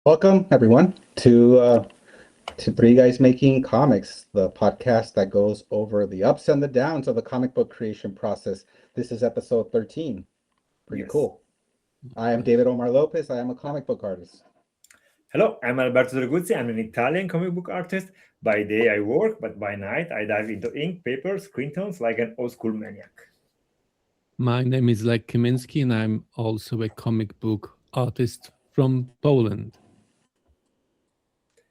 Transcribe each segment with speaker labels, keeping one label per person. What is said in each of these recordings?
Speaker 1: Welcome, everyone, to Three Guys Making Comics, the podcast that goes over the ups and the downs of the comic book creation process. This is episode 13. Pretty
Speaker 2: Yes.
Speaker 1: cool. I am David Omar Lopez. I am a comic book artist.
Speaker 2: Hello, I'm ALberto Doriguzzi. I'm an Italian comic book artist. By day I work, but by night I dive into ink, paper, screen tones like an old school maniac.
Speaker 3: My name is Lech Kaminski, and I'm also a comic book artist from Poland.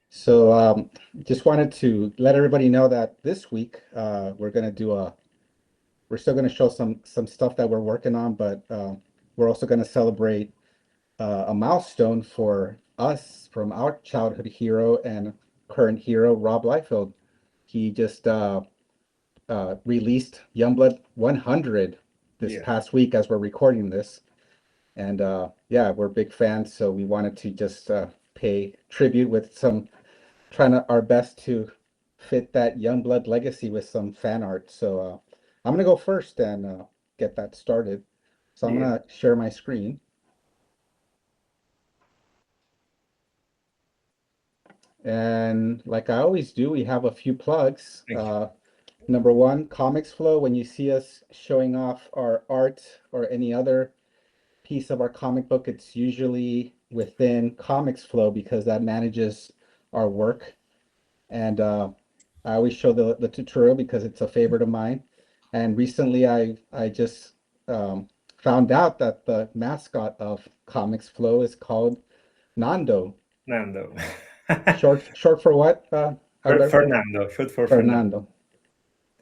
Speaker 1: So just wanted to let everybody know that this week we're still going to show some stuff that we're working on, but we're also going to celebrate a milestone for us from our childhood hero and current hero, Rob Liefeld. He just released Youngblood 100 this past week as we're recording this. And yeah, we're big fans, so we wanted to just pay tribute with our best to fit that Youngblood legacy with some fan art. So I'm going to go first and get that started. So I'm going to share my screen. And like I always do, we have a few plugs. Number one, Comics Flow. When you see us showing off our art or any other piece of our comic book, it's usually within Comics Flow because that manages our work. And I always show the tutorial because it's a favorite of mine. And recently I just found out that the mascot of Comics Flow is called Nando.
Speaker 2: Nando.
Speaker 1: Short for what?
Speaker 2: Fernando. Short for Fernando.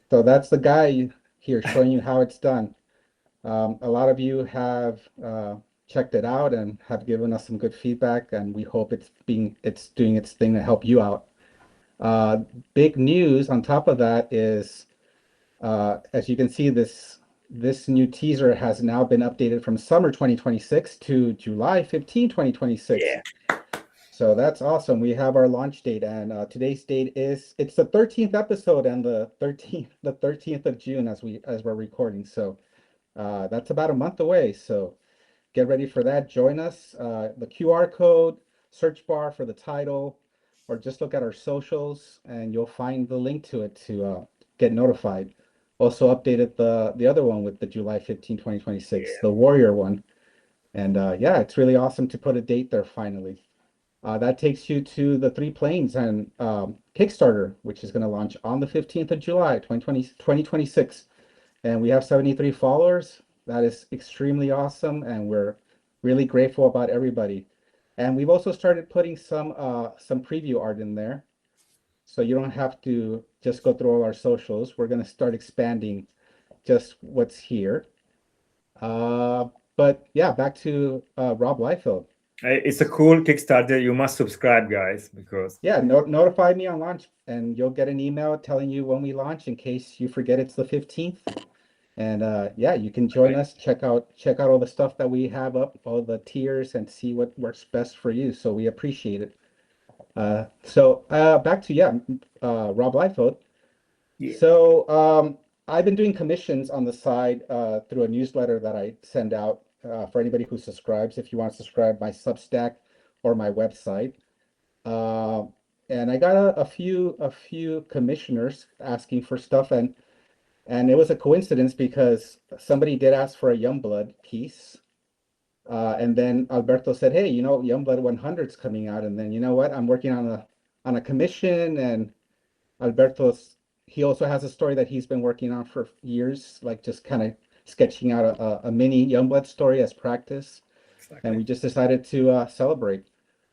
Speaker 1: So that's the guy here showing you how it's done. A lot of you have checked it out and have given us some good feedback, and we hope it's doing its thing to help you out. Big news on top of that is, as you can see, this new teaser has now been updated from summer 2026 to July 15, 2026.
Speaker 2: Yeah.
Speaker 1: So that's awesome. We have our launch date, and today's date it's the 13th episode and the 13th of June as we're recording. So that's about a month away. So get ready for that. Join us. The QR code, search bar for the title, or just look at our socials and you'll find the link to it to get notified. Also updated the other one with the July 15, 2026, the Warrior one. And yeah, it's really awesome to put a date there finally. That takes you to the Three Planes and Kickstarter, which is going to launch on the 15th of July, 2026. And we have 73 followers. That is extremely awesome, and we're really grateful about everybody. And we've also started putting some preview art in there, so you don't have to just go through all our socials. We're going to start expanding just what's here. But yeah, back to Rob Liefeld.
Speaker 2: It's a cool Kickstarter. You must subscribe, guys, because
Speaker 1: notify me on launch, and you'll get an email telling you when we launch in case you forget it's the 15th. And yeah, you can join us. Check out all the stuff that we have up, all the tiers, and see what works best for you. So we appreciate it. So back to Rob Liefeld.
Speaker 2: Yeah.
Speaker 1: So I've been doing commissions on the side through a newsletter that I send out for anybody who subscribes. If you want to subscribe, my Substack or my website. And I got a few commissioners asking for stuff, and it was a coincidence because somebody did ask for a Youngblood piece. And then ALberto said, hey, Youngblood 100 is coming out. And then, you know what? I'm working on a commission, and he also has a story that he's been working on for years, like just kind of sketching out a mini Youngblood story as practice. Exactly. And we just decided to celebrate.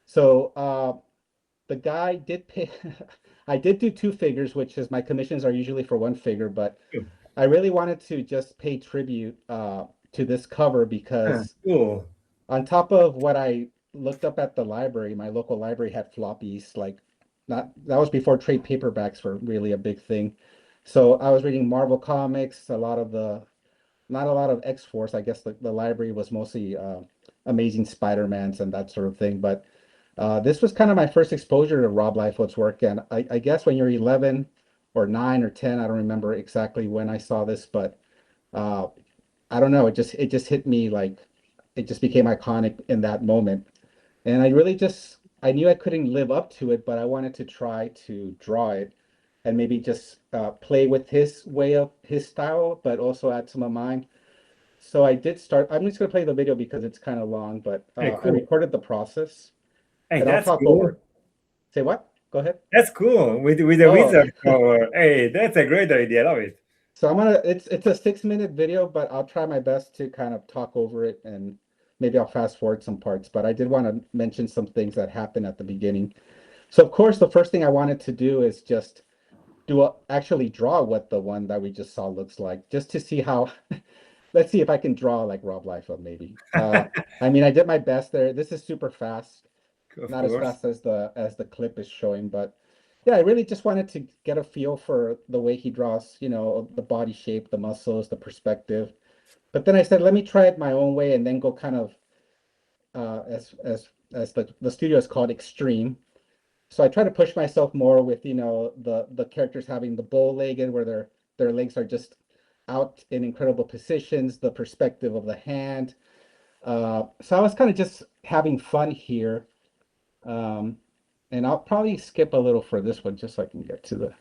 Speaker 1: So the guy did pay. I did do 2 figures, which is my commissions are usually for 1 figure, but I really wanted to just pay tribute to this cover because on top of what I looked up at the library, my local library had floppies, that was before trade paperbacks were really a big thing. So I was reading Marvel comics, not a lot of X-Force. I guess the library was mostly Amazing Spider-Mans and that sort of thing, but this was kind of my first exposure to Rob Liefeld's work, and I guess when you're 11 or 9 or 10, I don't remember exactly when I saw this, but I don't know, it just hit me, like it just became iconic in that moment. And I really just I knew I couldn't live up to it, but I wanted to try to draw it and maybe just play with his way of his style, but also add some of mine. So I did start. I'm just gonna play the video because it's kind of long, but
Speaker 2: Hey,
Speaker 1: I
Speaker 2: cool.
Speaker 1: recorded the process
Speaker 2: Hey,
Speaker 1: and I'll
Speaker 2: that's
Speaker 1: talk
Speaker 2: cool.
Speaker 1: over. Say what? Go ahead.
Speaker 2: That's cool. With the
Speaker 1: Oh,
Speaker 2: wizard power. Hey, that's a great idea. I love it.
Speaker 1: so it's a 6 minute video, but I'll try my best to kind of talk over it and maybe I'll fast forward some parts. But I did want to mention some things that happened at the beginning. So of course, the first thing I wanted to do is just actually draw what the one that we just saw looks like, just to see how. Let's see if I can draw like Rob Liefeld maybe. I mean, I did my best there. This is super fast,
Speaker 2: Of
Speaker 1: not as
Speaker 2: course.
Speaker 1: fast as the clip is showing, but yeah, I really just wanted to get a feel for the way he draws, the body shape, the muscles, the perspective. But then I said, let me try it my own way and then go kind of as the studio is called extreme. So I try to push myself more with, the characters having the bow-legged where their legs are just out in incredible positions, the perspective of the hand. So I was kind of just having fun here. Um, and I'll probably skip a little for this one just so I can get to the.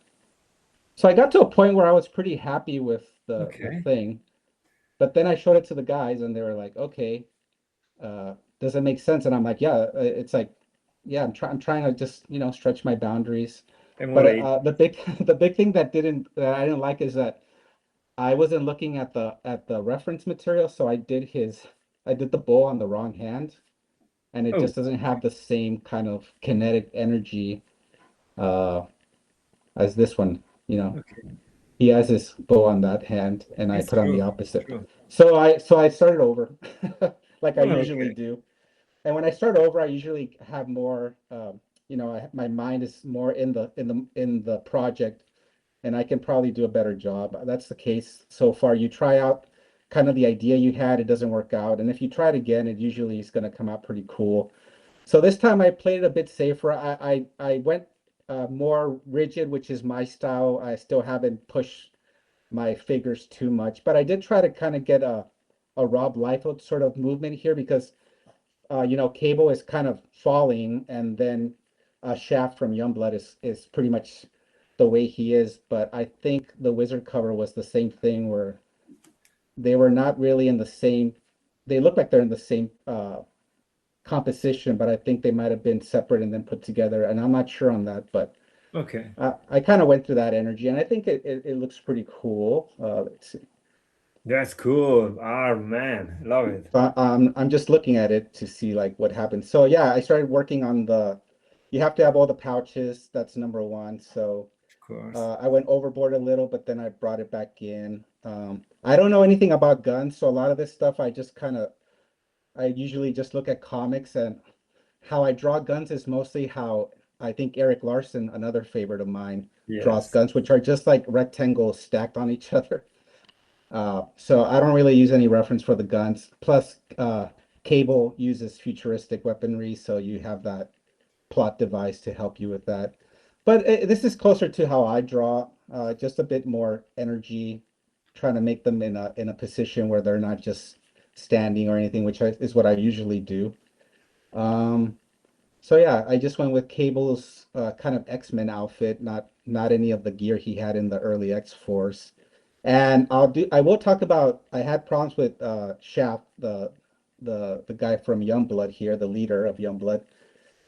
Speaker 1: So I got to a point where I was pretty happy with the
Speaker 2: Okay.
Speaker 1: thing, but then I showed it to the guys and they were like, okay, does it make sense? And I'm like, yeah, it's like, yeah, I'm trying to just, stretch my boundaries. But
Speaker 2: Emulate.
Speaker 1: the big the big thing that I didn't like is that I wasn't looking at the reference material, so I did the bow on the wrong hand, and it
Speaker 2: Oh,
Speaker 1: just doesn't have the same kind of kinetic energy uh, as this one.
Speaker 2: okay.
Speaker 1: He has his bow on that hand, and I
Speaker 2: It's
Speaker 1: put on the
Speaker 2: true.
Speaker 1: opposite.
Speaker 2: True.
Speaker 1: So I started over, like I
Speaker 2: Oh,
Speaker 1: usually
Speaker 2: okay.
Speaker 1: do. And when I start over, I usually have more, my mind is more in the project, and I can probably do a better job. That's the case so far. You try out kind of the idea you had, it doesn't work out, and if you try it again, it usually is going to come out pretty cool. So this time I played it a bit safer. I went more rigid, which is my style. I still haven't pushed my figures too much, but I did try to kind of get a Rob Liefeld sort of movement here because Cable is kind of falling, and then Shaft from Youngblood is pretty much the way he is. But I think the Wizard cover was the same thing where they were not really in the same. They look like they're in the same composition, but I think they might have been separate and then put together. And I'm not sure on that, but
Speaker 2: Okay.
Speaker 1: I kind of went through that energy, and I think it looks pretty cool. Let's see.
Speaker 2: That's cool. Ah, man. Love it.
Speaker 1: I'm just looking at it to see like what happens. So yeah, I started working on you have to have all the pouches. That's number one. So
Speaker 2: Of course.
Speaker 1: I went overboard a little, but then I brought it back in. I don't know anything about guns, so a lot of this stuff I usually just look at comics, and how I draw guns is mostly how I think Eric Larson, another favorite of mine, draws
Speaker 2: Yes.
Speaker 1: guns, which are just like rectangles stacked on each other. So I don't really use any reference for the guns. Plus, Cable uses futuristic weaponry, so you have that plot device to help you with that. But this is closer to how I draw, just a bit more energy, trying to make them in a position where they're not just standing or anything, which is what I usually do. Um, so yeah, I just went with Cable's kind of X-Men outfit, not any of the gear he had in the early X-Force. And I will talk about I had problems with Shaft, the guy from Youngblood here, the leader of Youngblood,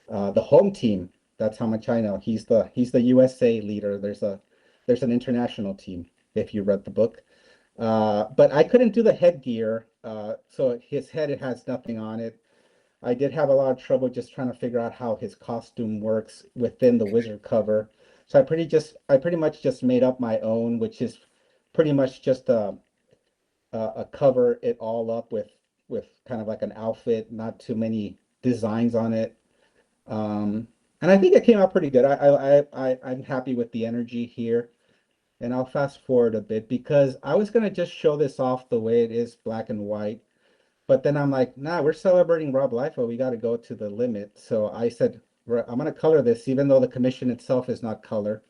Speaker 1: the home team. That's how much I know. He's the USA leader. There's an international team if you read the book. But I couldn't do the headgear. So his head, it has nothing on it. I did have a lot of trouble just trying to figure out how his costume works within the wizard cover. So I pretty much just made up my own, which is pretty much just a cover it all up with kind of like an outfit, not too many designs on it. And I think it came out pretty good. I'm happy with the energy here. And I'll fast forward a bit because I was gonna just show this off the way it is, black and white. But then I'm like, nah, we're celebrating Rob Liefeld. We got to go to the limit. So I said, I'm going to color this, even though the commission itself is not color.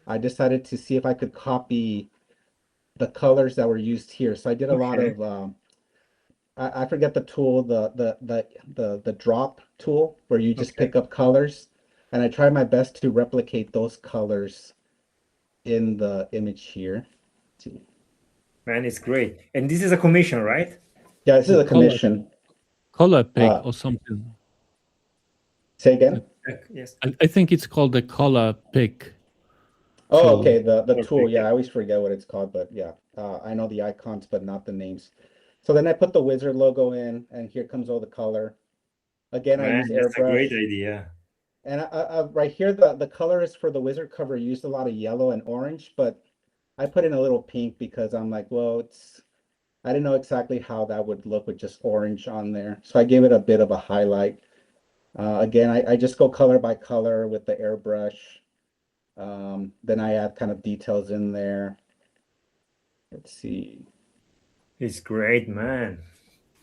Speaker 1: I decided to see if I could copy the colors that were used here. So I did a lot
Speaker 2: Okay.
Speaker 1: of I forget the tool, the drop tool where you just
Speaker 2: Okay.
Speaker 1: pick up colors, and I try my best to replicate those colors in the image here. Let's see.
Speaker 2: Man, it's great. And this is a commission, right?
Speaker 1: Yeah, this is
Speaker 3: Oh,
Speaker 1: a commission.
Speaker 3: color pick
Speaker 1: Uh,
Speaker 3: or something.
Speaker 1: say again?
Speaker 2: Yes.
Speaker 3: I think it's called the color pick
Speaker 1: Oh,
Speaker 3: tool.
Speaker 1: okay, the tool.
Speaker 2: Perfect.
Speaker 1: Yeah, I always forget what it's called, but yeah, I know the icons, but not the names. So then I put the wizard logo in, and here comes all the color. Again, I
Speaker 2: Man,
Speaker 1: use
Speaker 2: that's a great
Speaker 1: airbrush.
Speaker 2: idea.
Speaker 1: And right here, the colors for the wizard cover used a lot of yellow and orange, but I put in a little pink because I'm like, well, I didn't know exactly how that would look with just orange on there. So I gave it a bit of a highlight. Again, I just go color by color with the airbrush. Then I add kind of details in there. Let's see.
Speaker 2: It's great, man.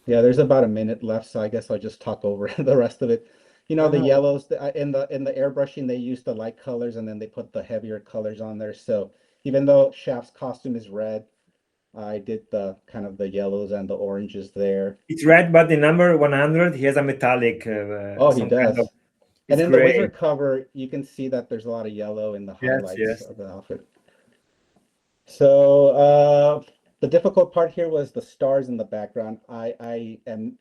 Speaker 1: Yeah, there's about a minute left, so I guess I'll just talk over the rest of it. You know,
Speaker 2: No,
Speaker 1: the
Speaker 2: no.
Speaker 1: yellows in the airbrushing, they use the light colors and then they put the heavier colors on there. So even though Shaft's costume is red, I did the kind of the yellows and the oranges there.
Speaker 2: It's red, but the number 100, he has a metallic,
Speaker 1: Oh, he
Speaker 2: some kind of.
Speaker 1: does. And
Speaker 2: It's
Speaker 1: in the
Speaker 2: great.
Speaker 1: wizard cover, you can see that there's a lot of yellow in the
Speaker 2: Yes,
Speaker 1: highlights
Speaker 2: yes.
Speaker 1: of the outfit. So the difficult part here was the stars in the background. I am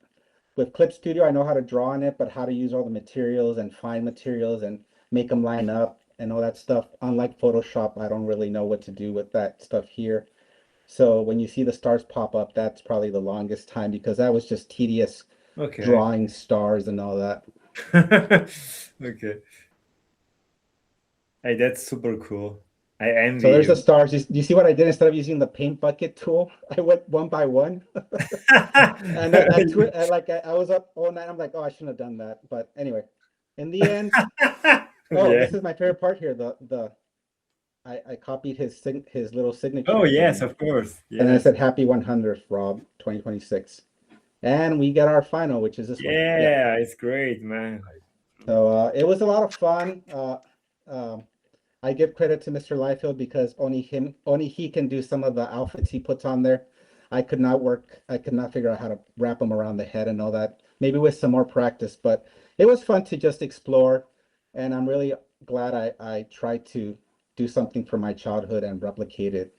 Speaker 1: with Clip Studio, I know how to draw on it, but how to use all the materials and find materials and make them line up and all that stuff. Unlike Photoshop, I don't really know what to do with that stuff here. So when you see the stars pop up, that's probably the longest time because that was just tedious
Speaker 2: Okay.
Speaker 1: drawing stars and all that.
Speaker 2: Okay. Hey, that's super cool. I envy
Speaker 1: So there's the
Speaker 2: you.
Speaker 1: stars. You see what I did? Instead of using the paint bucket tool, I went one by one. And I was up all night. I'm like, oh, I shouldn't have done that. But anyway, in the end, oh,
Speaker 2: Yeah.
Speaker 1: this is my favorite part here. I copied his little signature
Speaker 2: Oh, yes,
Speaker 1: again,
Speaker 2: of course.
Speaker 1: and then I
Speaker 2: Yes.
Speaker 1: said happy 100th, Rob, 2026, and we get our final, which is this one. Yeah.
Speaker 2: Yeah, it's great, man.
Speaker 1: So it was a lot of fun. Um, I give credit to Mr. Liefeld because only he can do some of the outfits he puts on there. I could not figure out how to wrap them around the head and all that. Maybe with some more practice, but it was fun to just explore. And I'm really glad I tried to do something from my childhood and replicate it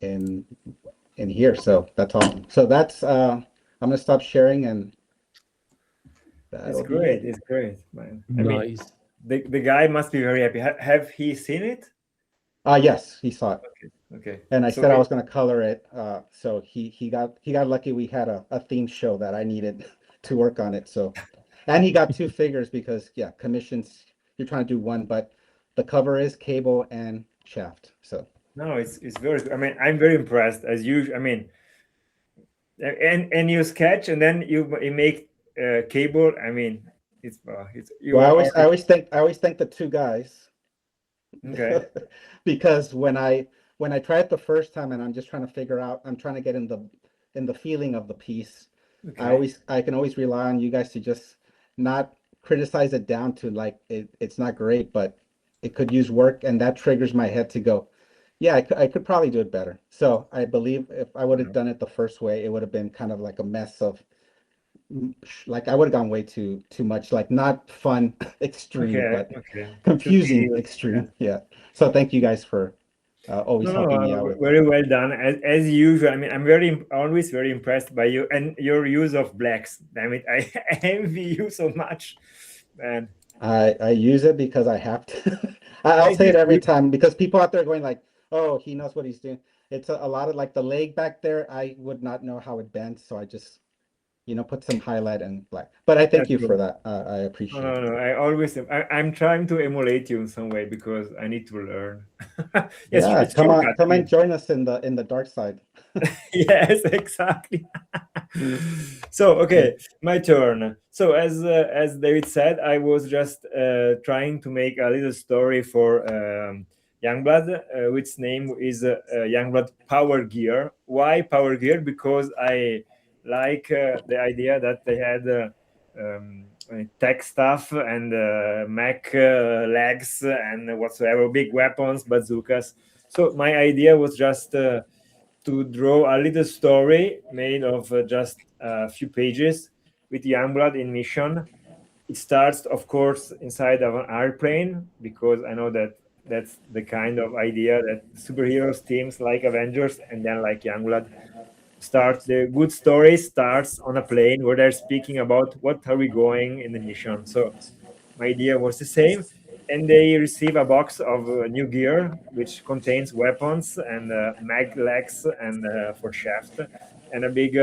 Speaker 1: in here. So that's all. So that's I'm gonna stop sharing and
Speaker 2: It's
Speaker 1: that'll be
Speaker 2: great.
Speaker 1: it.
Speaker 2: It's great, man. I mean,
Speaker 3: Nice.
Speaker 2: the guy must be very happy. Have he seen it?
Speaker 1: Yes, he saw it.
Speaker 2: Okay.
Speaker 1: And I
Speaker 2: So
Speaker 1: said I was going to color it. So he got lucky. We had a theme show that I needed to work on it. So, and he got two figures because yeah, commissions you're trying to do one, but the cover is Cable and Shaft. So
Speaker 2: no, it's very good. I mean, I'm very impressed as usual. I mean, and you sketch and then you make cable. I mean, it's you
Speaker 1: well,
Speaker 2: are
Speaker 1: I always thank the two guys
Speaker 2: okay.
Speaker 1: because when I try it the first time and I'm just trying to figure out, I'm trying to get in the feeling of the piece.
Speaker 2: Okay.
Speaker 1: I can always rely on you guys to just not criticize it down to like it's not great, but it could use work, and that triggers my head to go, yeah, I could probably do it better. So I believe if I would have done it the first way, it would have been kind of like a mess of like I would have gone way too much, like not fun extreme,
Speaker 2: Okay.
Speaker 1: but
Speaker 2: Okay. Too
Speaker 1: confusing
Speaker 2: tedious. Yeah.
Speaker 1: extreme. Yeah. So thank you guys for always
Speaker 2: No, no,
Speaker 1: helping me out with that.
Speaker 2: very well done. As usual, I mean, I'm always very impressed by you and your use of blacks. Damn it, I envy you so much, man.
Speaker 1: I use it because I have to. I'll
Speaker 2: It
Speaker 1: say
Speaker 2: is
Speaker 1: it every
Speaker 2: good.
Speaker 1: time because people out there going like, "Oh, he knows what he's doing." It's a lot of like the leg back there. I would not know how it bends, so I just put some highlight and black. But I thank
Speaker 2: That's
Speaker 1: you for
Speaker 2: good.
Speaker 1: that. I
Speaker 2: No,
Speaker 1: appreciate
Speaker 2: no,
Speaker 1: it.
Speaker 2: no. I'm trying to emulate you in some way because I need to learn. Yes,
Speaker 1: Yeah,
Speaker 2: it's shortcut. I
Speaker 1: come and
Speaker 2: mean,
Speaker 1: join us in the dark side.
Speaker 2: yes, exactly. So,
Speaker 1: Yeah.
Speaker 2: okay, my turn. So, as David said, I was just trying to make a little story for Youngblood, which name is Youngblood Power Gear. Why Power Gear? Because I like the idea that they had tech stuff and mech legs and whatsoever, big weapons, bazookas. So my idea was just to draw a little story made of just a few pages with Youngblood in mission. It starts, of course, inside of an airplane, because I know that that's the kind of idea that superheroes teams like Avengers and then like Youngblood start. The good story starts on a plane where they're speaking about what are we going in the mission. So my idea was the same, and they receive a box of new gear which contains weapons and mag legs and for shaft, and a big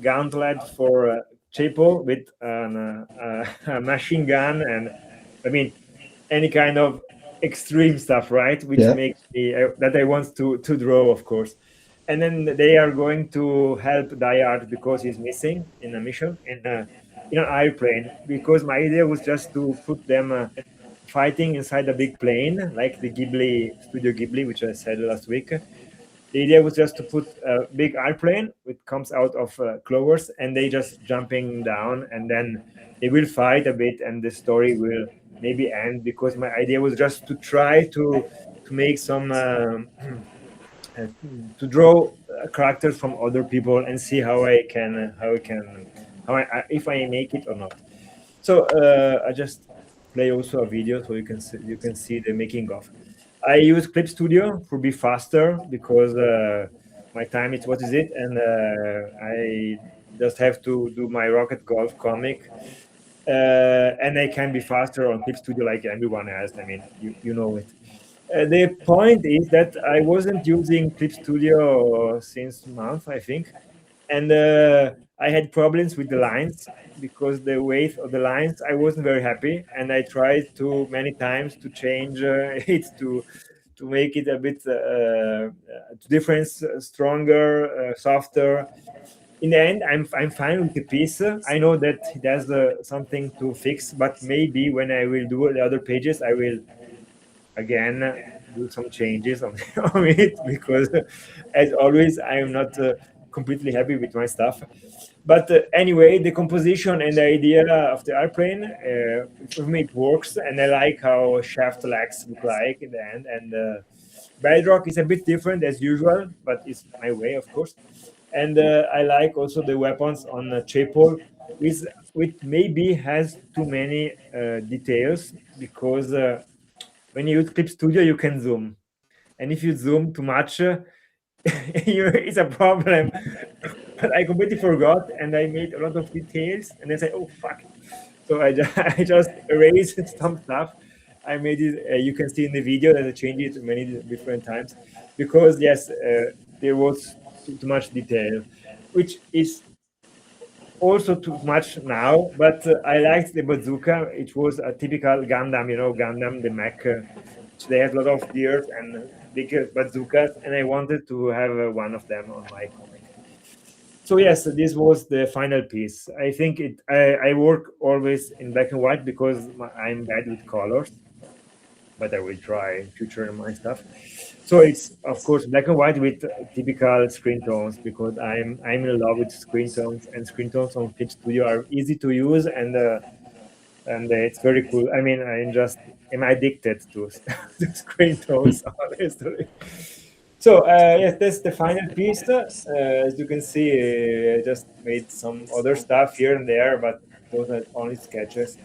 Speaker 2: gauntlet for Chapel with a machine gun, and I mean any kind of extreme stuff, right? Which
Speaker 1: Yeah.
Speaker 2: makes me that I want to draw, of course. And then they are going to help Dayard because he's missing in a mission in an airplane. Because my idea was just to put them fighting inside a big plane, like the Ghibli Studio Ghibli, which I said last week. The idea was just to put a big airplane which comes out of clovers, and they just jumping down, and then they will fight a bit, and the story will maybe end. Because my idea was just to try to make some to draw characters from other people and see how I can if I make it or not. So I just play also a video so you can see the making of. I use Clip Studio to be faster because my time is what is it, and I just have to do my Rocket Golf comic, and I can be faster on Clip Studio like everyone else. I mean, you know it. The point is that I wasn't using Clip Studio since month, I think, and I had problems with the lines because the weight of the lines I wasn't very happy, and I tried to many times to change it to make it a bit different, stronger, softer. In the end, I'm fine with the piece. I know that it has something to fix, but maybe when I will do the other pages, I will again do some changes on, on it, because as always I am not completely happy with my stuff. But anyway, the composition and the idea of the airplane, for me it works, and I like how shaft legs look like in the end. And Bedrock is a bit different as usual, but it's my way, of course. And I like also the weapons on Chapel, which maybe has too many details, because when you use Clip Studio, you can zoom, and if you zoom too much, it's a problem. But I completely forgot, and I made a lot of details, and then say, "Oh fuck!" So I just erased some stuff. I made it. You can see in the video that I changed it many different times, because yes, there was too much detail, which is also too much now. But I liked the bazooka. It was a typical Gundam, Gundam, the mech. They had a lot of deers and big bazookas, and I wanted to have one of them on my comic. So yes, this was the final piece. I think I work always in black and white because I'm bad with colors, but I will try in future my stuff. So it's of course black and white with typical screen tones, because I'm in love with screen tones, and screen tones on Clip Studio are easy to use, and it's very cool. I mean, I'm addicted to to screen tones, honestly. So yes, that's the final piece. As you can see, I just made some other stuff here and there, but those are only sketches.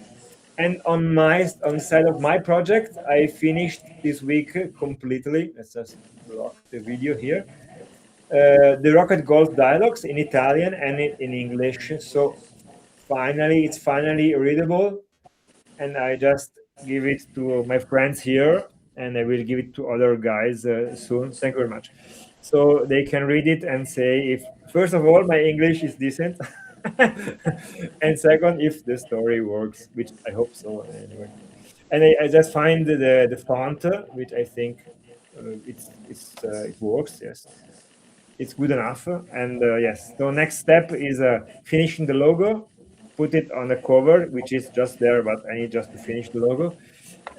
Speaker 2: And on the side of my project, I finished this week completely. Let's just block the video here. The Rocket Golf dialogues in Italian and in English. So it's finally readable, and I just give it to my friends here, and I will give it to other guys soon. Thank you very much. So they can read it and say if, first of all, my English is decent, and second, if the story works, which I hope so anyway. And I just find the font, which I think it works. Yes, it's good enough. And yes, so next step is finishing the logo, put it on the cover, which is just there, but I need just to finish the logo,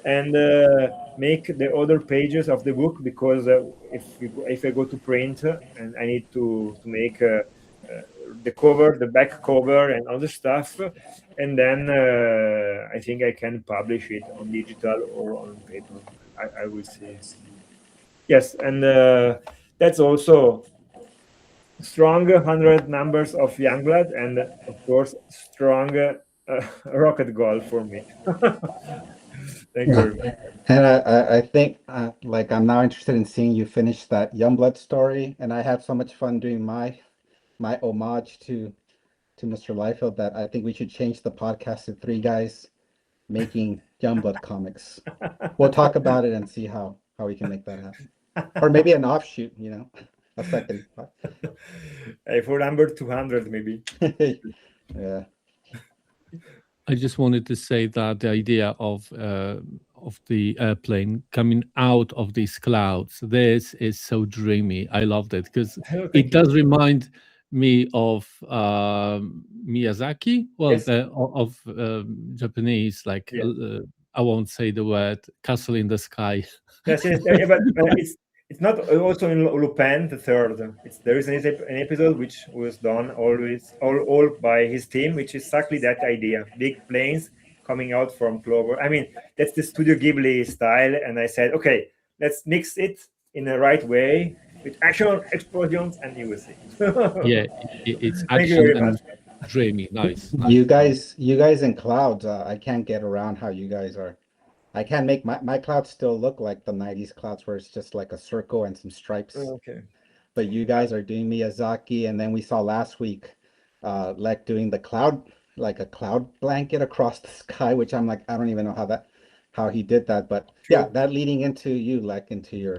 Speaker 2: and make the other pages of the book, because if I go to print, and I need to make the cover, the back cover, and other stuff, and then I think I can publish it on digital or on paper. I will see. Yes, and that's also strong 100 numbers of Youngblood, and of course, strong rocket goal for me. Thank you
Speaker 1: Yeah.
Speaker 2: very much.
Speaker 1: And I think like I'm now interested in seeing you finish that Youngblood story, and I had so much fun doing my homage to Mr. Liefeld that I think we should change the podcast to three guys making Youngblood comics. We'll talk about it and see how we can make that happen, or maybe an offshoot, a second.
Speaker 2: For number 200, maybe.
Speaker 1: Yeah.
Speaker 3: I just wanted to say that the idea of the airplane coming out of these clouds, this is so dreamy. I loved it because
Speaker 2: Oh, thank
Speaker 3: it
Speaker 2: you.
Speaker 3: does remind me of Miyazaki. Well,
Speaker 2: Yes.
Speaker 3: of Japanese, like
Speaker 2: Yeah.
Speaker 3: I won't say the word "castle in the sky."
Speaker 2: Yes, yes, yeah, but it's not also in Lupin the Third. There is an episode which was done all by his team, which is exactly that idea: big planes coming out from Clover. I mean, that's the Studio Ghibli style, and I said, okay, let's mix it in the right way with action, explosions, and you will see.
Speaker 3: Yeah, it's
Speaker 2: Thank you
Speaker 3: action
Speaker 2: very
Speaker 3: and
Speaker 2: much.
Speaker 3: dreamy. Nice,
Speaker 1: You
Speaker 3: nice.
Speaker 1: guys in clouds, I can't get around how you guys are. I can't make my clouds still look like the 90s clouds where it's just like a circle and some stripes.
Speaker 2: Okay.
Speaker 1: But you guys are doing Miyazaki, and then we saw last week Lech doing the cloud, like a cloud blanket across the sky, which I'm like, I don't even know how he did that. But yeah,
Speaker 2: True.
Speaker 1: that leading into you, Lech, into your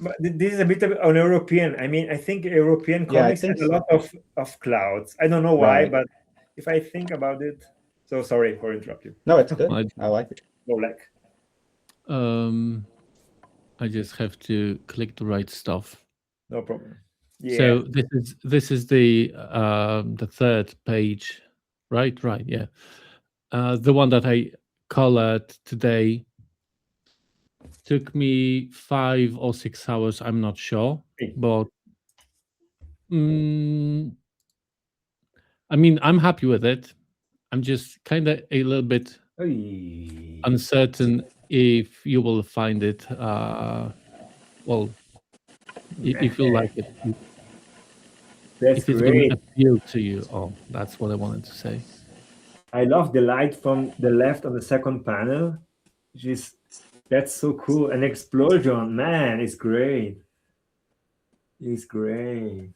Speaker 2: But this is a bit of an European. I mean, I think European
Speaker 1: yeah, I
Speaker 2: comics
Speaker 1: think
Speaker 2: had a
Speaker 1: so.
Speaker 2: lot of clouds. I don't know why,
Speaker 1: Right.
Speaker 2: but if I think about it, so sorry for interrupt you.
Speaker 1: No, it's good.
Speaker 3: I,
Speaker 1: I like it.
Speaker 2: Go Lech.
Speaker 3: I just have to click the right stuff.
Speaker 2: No problem. Yeah.
Speaker 3: So this is the third page, right? Right, yeah. The one that I colored today took me 5 or 6 hours. I'm not sure,
Speaker 2: Hey.
Speaker 3: but I mean, I'm happy with it. I'm just kind of a little bit
Speaker 2: Hey.
Speaker 3: uncertain if you will find it. Well, if you like it,
Speaker 2: That's
Speaker 3: if it's going
Speaker 2: great.
Speaker 3: to appeal to you. Oh, that's what I wanted to say.
Speaker 2: I love the light from the left on the second panel. That's so cool. An explosion, man, it's great. It's great.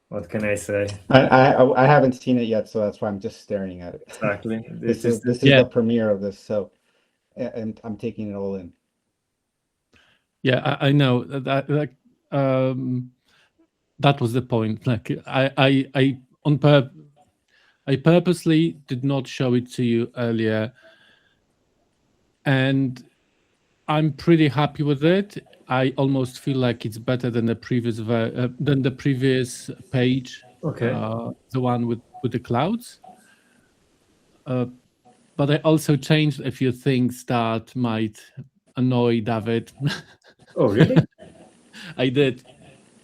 Speaker 2: What can I say?
Speaker 1: I haven't seen it yet, so that's why I'm just staring at it.
Speaker 2: Exactly.
Speaker 1: This is
Speaker 3: Yeah.
Speaker 1: the premiere of this, so and I'm taking it all in.
Speaker 3: Yeah, I know that that was the point. Like I purposely did not show it to you earlier, and I'm pretty happy with it. I almost feel like it's better than the previous page.
Speaker 2: Okay.
Speaker 3: The one with the clouds. But I also changed a few things that might annoy David.
Speaker 2: Oh, really?
Speaker 3: I did.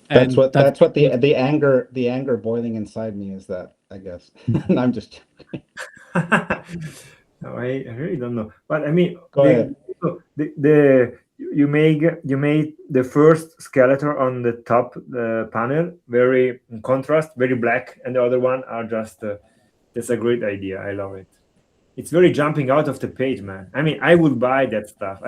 Speaker 1: That's
Speaker 3: And
Speaker 1: what the anger boiling inside me is, that, I guess. And I'm just
Speaker 2: No, I really don't know. But I mean,
Speaker 1: Go ahead.
Speaker 2: you made the first skeleton on the top panel very in contrast, very black, and the other one are just. That's a great idea. I love it. It's very jumping out of the page, man. I mean, I would buy that stuff.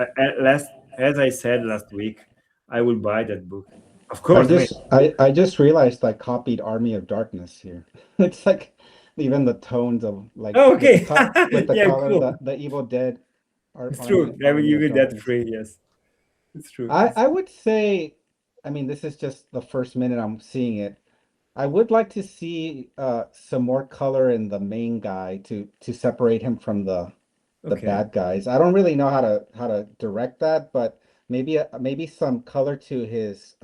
Speaker 2: As I said last week, I will buy that book. Of course,
Speaker 1: I just realized I copied Army of Darkness here. It's like even the tones of like
Speaker 2: Oh, okay.
Speaker 1: with the
Speaker 2: Yeah,
Speaker 1: color,
Speaker 2: cool.
Speaker 1: the Evil Dead
Speaker 2: It's true. You get that free. Yes, it's true.
Speaker 1: I would say, I mean, this is just the first minute I'm seeing it. I would like to see some more color in the main guy to separate him from the
Speaker 2: Okay.
Speaker 1: bad guys. I don't really know how to direct that, but maybe some color to his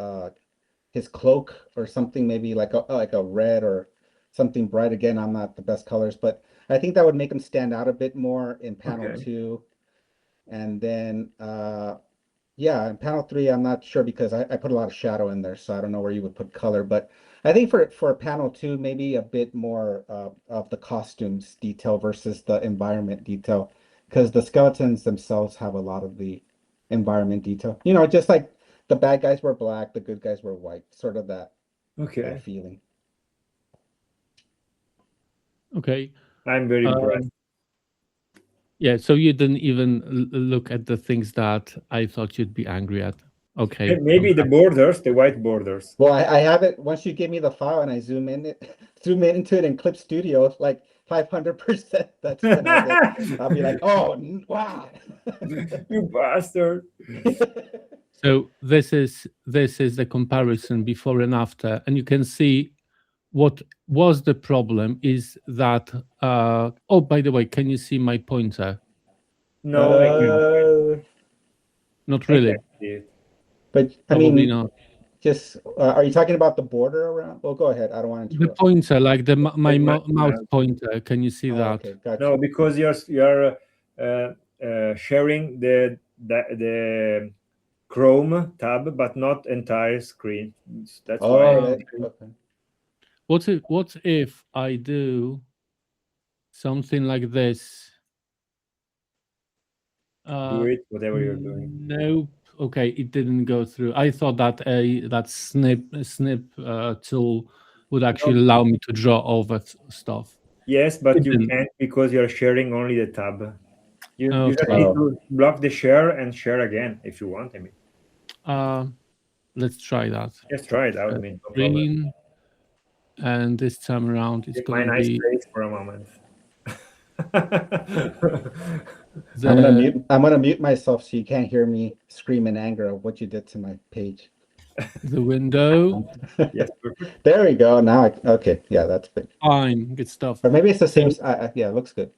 Speaker 1: cloak or something, maybe like a red or something bright. Again, I'm not the best colors, but I think that would make him stand out a bit more in panel
Speaker 2: Okay.
Speaker 1: 2. And then yeah, in panel 3, I'm not sure because I put a lot of shadow in there, so I don't know where you would put color. But I think for panel 2, maybe a bit more of the costumes detail versus the environment detail, because the skeletons themselves have a lot of the environment detail. Just like the bad guys were black, the good guys were white, sort of that
Speaker 2: Okay,
Speaker 1: feeling.
Speaker 3: Okay.
Speaker 2: I'm very impressed.
Speaker 3: Yeah, so you didn't even look at the things that I thought you'd be angry at. Okay.
Speaker 2: Maybe the borders, the white borders.
Speaker 1: Well, I have it. Once you give me the file and I zoom in into it in Clip Studio, like 500%. That's when I'll be like, oh wow.
Speaker 2: You bastard.
Speaker 3: So this is the comparison before and after, and you can see what was the problem is that. Oh, by the way, can you see my pointer?
Speaker 2: No, I can't.
Speaker 3: Not
Speaker 2: I
Speaker 3: really.
Speaker 2: can't see it.
Speaker 1: But I
Speaker 3: Probably
Speaker 1: mean,
Speaker 3: not.
Speaker 1: just are you talking about the border around? Well, go ahead. I don't want to
Speaker 3: The
Speaker 1: interrupt.
Speaker 3: pointer, like my
Speaker 2: Like my
Speaker 3: mouse pointer. Can you see
Speaker 1: Oh,
Speaker 3: that?
Speaker 1: okay, gotcha.
Speaker 2: No, because you're sharing the Chrome tab, but not entire screen. That's why.
Speaker 1: Okay.
Speaker 3: What if I do something like this?
Speaker 2: Do it, whatever you're doing.
Speaker 3: Nope. Okay, it didn't go through. I thought that that snip tool would actually allow me to draw over stuff.
Speaker 2: Yes, but
Speaker 3: It
Speaker 2: you
Speaker 3: didn't.
Speaker 2: can't because you're sharing only the tab. You just
Speaker 3: Okay.
Speaker 2: need to block the share and share again if you want. I mean,
Speaker 3: Let's try that.
Speaker 2: just try it out. I mean, no problem.
Speaker 3: Green, and this time around it's
Speaker 2: Take my
Speaker 3: going to
Speaker 2: nice
Speaker 3: be.
Speaker 2: place for a moment.
Speaker 1: I'm gonna mute myself so you can't hear me scream in anger of what you did to my page.
Speaker 3: The window.
Speaker 2: Yes, perfect.
Speaker 1: There we go. Now, okay, yeah, that's good.
Speaker 3: Fine, good stuff.
Speaker 1: Or maybe it's the same. Yeah, it looks good.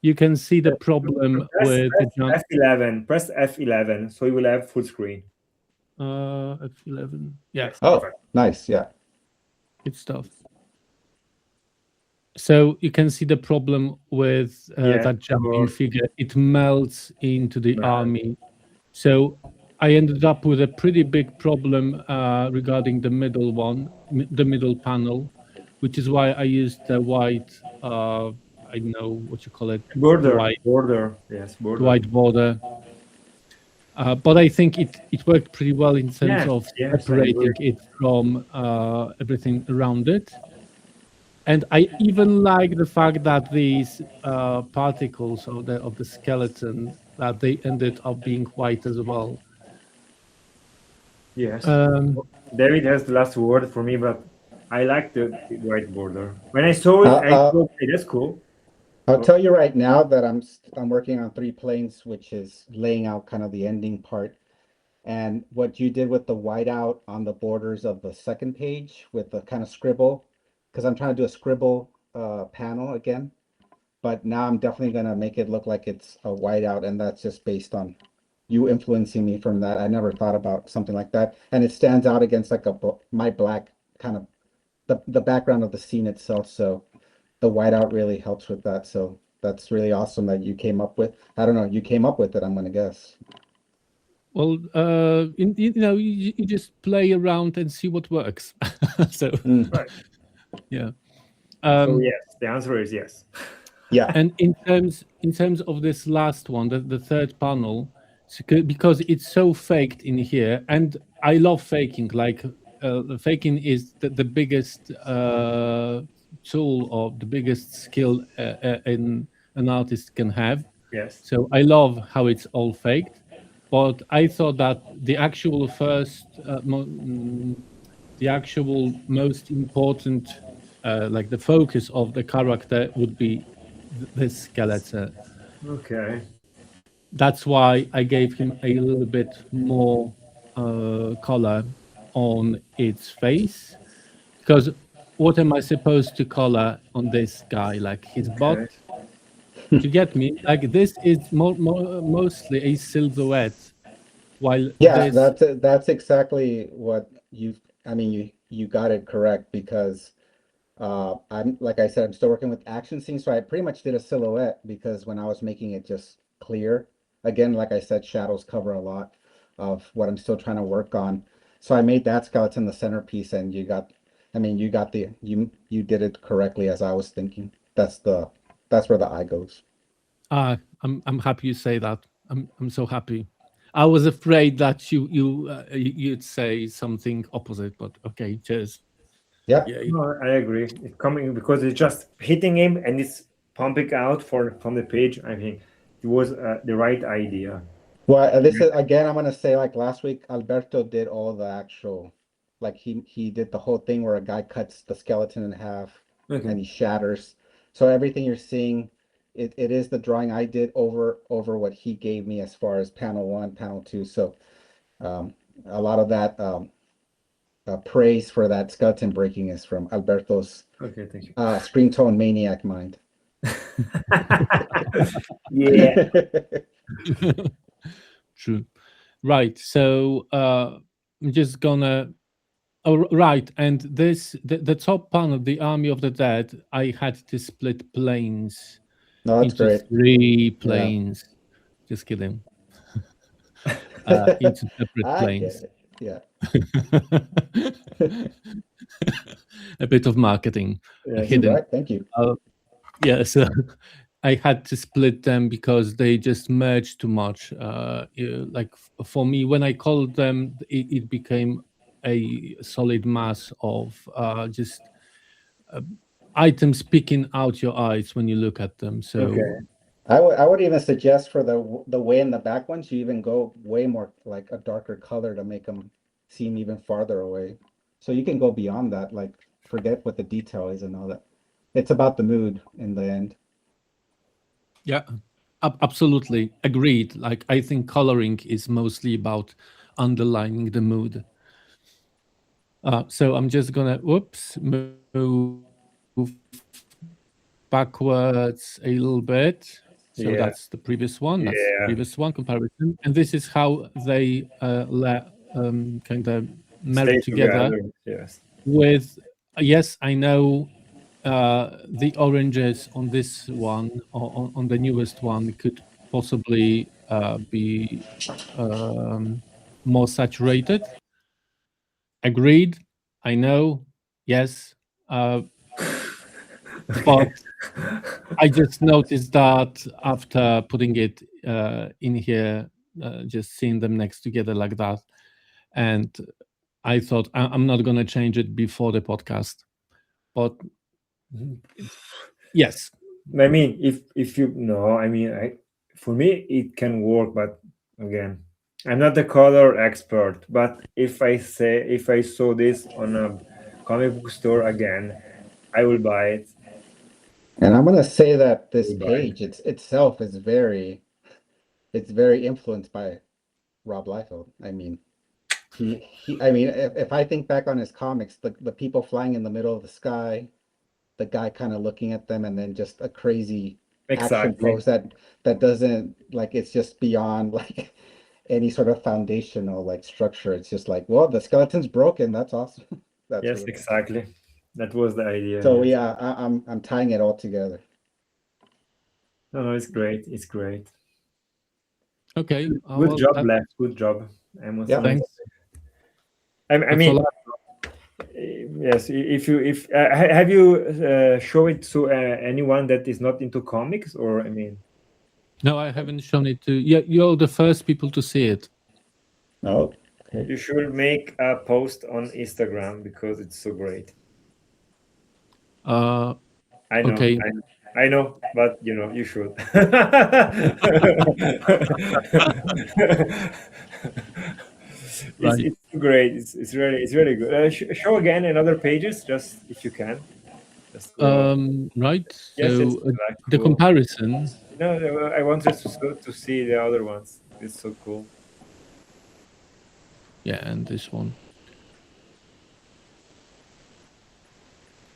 Speaker 3: You can see the problem with the jump.
Speaker 2: F11. Press F11, so you will have full screen.
Speaker 3: F11. Yes.
Speaker 1: Oh,
Speaker 2: Perfect.
Speaker 1: nice. Yeah.
Speaker 3: Good stuff. So you can see the problem with that jumping figure. It melts into the army. So I ended up with a pretty big problem regarding the middle one, the middle panel, which is why I used the white, I don't know what you call it.
Speaker 2: Border. Yes, border.
Speaker 3: White border. But I think it worked pretty well in terms of separating it from everything around it. And I even like the fact that these particles of the skeleton, that they ended up being white as well.
Speaker 2: Yes. David has the last word for me, but I like the white border. When I saw it, I thought, hey, that's cool.
Speaker 1: I'll tell you right now that I'm working on 3 planes, which is laying out kind of the ending part. And what you did with the whiteout on the borders of the second page with the kind of scribble, because I'm trying to do a scribble panel again, but now I'm definitely gonna make it look like it's a whiteout, and that's just based on you influencing me from that. I never thought about something like that, and it stands out against like my black kind of the background of the scene itself. So the whiteout really helps with that. So that's really awesome that you came up with. I don't know, you came up with it, I'm gonna guess.
Speaker 3: Well, you just play around and see what works. So,
Speaker 2: right.
Speaker 3: Yeah.
Speaker 2: So yes, the answer is yes.
Speaker 1: Yeah.
Speaker 3: And in terms of this last one, the third panel, because it's so faked in here, and I love faking. Like faking is the biggest tool or the biggest skill an artist can have.
Speaker 2: Yes.
Speaker 3: So I love how it's all faked. But I thought that the actual most important, like the focus of the character would be this skeleton.
Speaker 2: Okay.
Speaker 3: That's why I gave him a little bit more color on its face. Because what am I supposed to color on this guy? Like his butt? To get me, like this is mostly a silhouette, while
Speaker 1: that's exactly what you got it correct, because I'm, like I said, I'm still working with action scenes, so I pretty much did a silhouette, because when I was making it just clear, again, like I said, shadows cover a lot of what I'm still trying to work on. So I made that skeleton the centerpiece, and you did it correctly as I was thinking. That's where the eye goes.
Speaker 3: I'm happy you say that. I'm so happy. I was afraid that you'd say something opposite, but okay, cheers.
Speaker 1: Yeah.
Speaker 3: Yeah,
Speaker 2: No, I agree. It's coming because it's just hitting him and it's pumping out from the page. I think it was the right idea.
Speaker 1: Well, this is again, I'm gonna say like last week, Alberto did all the actual, like he did the whole thing where a guy cuts the skeleton in half
Speaker 2: Okay.
Speaker 1: and he shatters. So everything you're seeing, it is the drawing I did over what he gave me as far as panel 1, panel 2. So a lot of that praise for that skeleton breaking is from Alberto's
Speaker 2: Okay, thank you.
Speaker 1: screen tone maniac mind.
Speaker 2: Yeah.
Speaker 3: True. Right. So I'm just gonna. Oh, right. And the top panel, the Army of the Dead, I had to split planes
Speaker 1: No, that's
Speaker 3: into
Speaker 1: great.
Speaker 3: 3 planes. Just kidding. Into separate
Speaker 1: I
Speaker 3: planes.
Speaker 1: get it. Yeah.
Speaker 3: A bit of marketing
Speaker 2: Yes.
Speaker 3: hidden.
Speaker 1: Right. Thank you.
Speaker 3: Yeah, so I had to split them because they just merged too much. Like for me, when I called them, it became a solid mass of just items picking out your eyes when you look at them. So
Speaker 2: Okay.
Speaker 1: I would even suggest for the way in the back ones, you even go way more like a darker color to make them seem even farther away. So you can go beyond that, like forget what the detail is and all that. It's about the mood in the end.
Speaker 3: yeah, absolutely agreed. Like I think coloring is mostly about underlining the mood. So I'm just gonna move backwards a little bit. So
Speaker 2: Yeah.
Speaker 3: that's the previous one. That's
Speaker 2: Yeah.
Speaker 3: previous one comparison, and this is how they kind of merge
Speaker 2: Stay
Speaker 3: together.
Speaker 2: Yes.
Speaker 3: With yes, I know the oranges on this one, on the newest one, could possibly be more saturated. Agreed. I know. Yes. But I just noticed that after putting it in here, just seeing them next together like that, and I thought I'm not going to change it before the podcast. But yes,
Speaker 2: I mean, if you no, I mean, for me it can work, but again, I'm not the color expert. But if I saw this on a comic book store again, I will buy it.
Speaker 1: And I'm gonna say that this
Speaker 2: Goodbye.
Speaker 1: page itself is it's very influenced by Rob Liefeld. I mean, I mean, if I think back on his comics, the people flying in the middle of the sky, the guy kind of looking at them, and then just a crazy action
Speaker 2: Exactly.
Speaker 1: pose that doesn't like it's just beyond like any sort of foundational like structure. It's just like, well, the skeleton's broken. That's awesome. That's
Speaker 2: Yes,
Speaker 1: really
Speaker 2: exactly. That was the idea.
Speaker 1: so
Speaker 2: yes.
Speaker 1: yeah, I'm tying it all together.
Speaker 2: No, it's great. It's great.
Speaker 3: okay.
Speaker 2: Good job, Lech. Good job. I must
Speaker 1: Yeah.
Speaker 2: say.
Speaker 3: Thanks.
Speaker 2: I
Speaker 3: That's
Speaker 2: mean,
Speaker 3: all
Speaker 2: yes. If have you show it to anyone that is not into comics, or I mean,
Speaker 3: No, I haven't shown it to. Yeah, you're the first people to see it.
Speaker 1: Oh, okay.
Speaker 2: you should make a post on Instagram because it's so great.
Speaker 3: Uh,
Speaker 2: I know.
Speaker 3: Okay.
Speaker 2: I know, but you should.
Speaker 3: Right.
Speaker 2: It's great. It's really good. Show again in other pages, just if you can. Just go.
Speaker 3: Right.
Speaker 2: Yes,
Speaker 3: So
Speaker 2: it's
Speaker 3: the
Speaker 2: cool.
Speaker 3: comparison.
Speaker 2: No, I wanted to see the other ones. It's so cool.
Speaker 3: Yeah, and this one.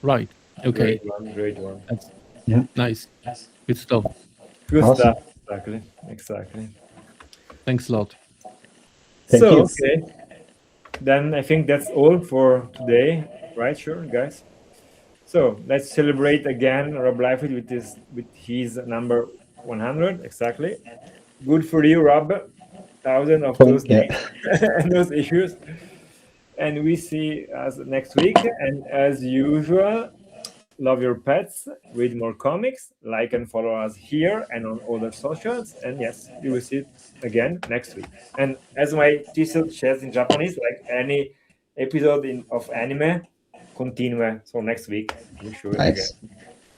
Speaker 3: Right. Okay.
Speaker 2: Great one.
Speaker 3: That's
Speaker 1: Yeah.
Speaker 3: nice. Good stuff.
Speaker 2: Good
Speaker 1: Awesome.
Speaker 2: stuff. Exactly.
Speaker 3: Thanks a lot.
Speaker 1: Thank you.
Speaker 2: Okay. Then I think that's all for today, right? Sure, guys. So let's celebrate again Rob Liefeld with his number 100 exactly. Good for you, Rob. 1,000 of those days and those issues. And we see us next week. And as usual, love your pets, read more comics, like and follow us here and on other socials. And yes, you will see it again next week. And as my t-shirt says in Japanese, like any episode of anime, continue. So next week we show it
Speaker 1: Nice.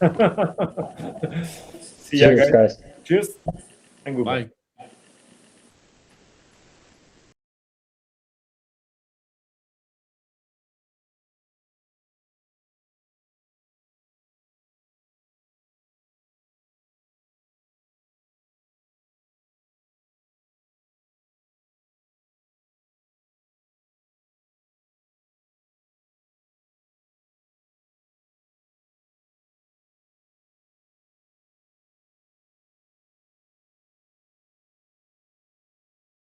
Speaker 2: again. See ya,
Speaker 1: Cheers,
Speaker 2: guys.
Speaker 1: guys.
Speaker 2: Cheers and goodbye.
Speaker 3: Bye.